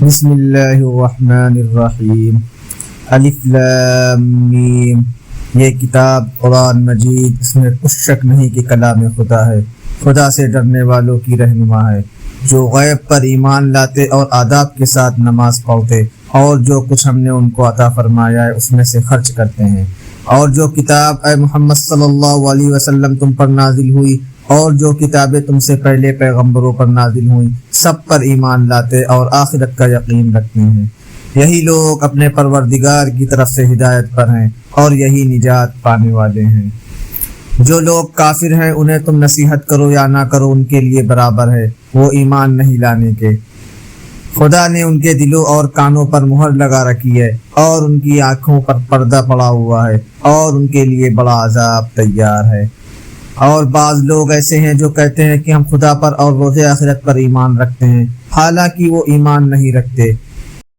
بسم اللہ الرحمن الرحیم الف لام میم۔ یہ کتاب قرآن مجید، اس میں کچھ شک نہیں کہ کلام خدا ہے، خدا سے ڈرنے والوں کی رہنما ہے، جو غیب پر ایمان لاتے اور آداب کے ساتھ نماز پڑھتے، اور جو کچھ ہم نے ان کو عطا فرمایا ہے اس میں سے خرچ کرتے ہیں، اور جو کتاب اے محمد صلی اللہ علیہ وسلم تم پر نازل ہوئی اور جو کتابیں تم سے پہلے پیغمبروں پر نازل ہوئیں، سب پر ایمان لاتے اور آخرت کا یقین رکھتے ہیں۔ یہی لوگ اپنے پروردگار کی طرف سے ہدایت پر ہیں اور یہی نجات پانے والے ہیں۔ جو لوگ کافر ہیں انہیں تم نصیحت کرو یا نہ کرو، ان کے لیے برابر ہے، وہ ایمان نہیں لانے کے۔ خدا نے ان کے دلوں اور کانوں پر مہر لگا رکھی ہے اور ان کی آنکھوں پر پردہ پڑا ہوا ہے، اور ان کے لیے بڑا عذاب تیار ہے۔ اور بعض لوگ ایسے ہیں جو کہتے ہیں کہ ہم خدا پر اور روز آخرت پر ایمان رکھتے ہیں، حالانکہ وہ ایمان نہیں رکھتے۔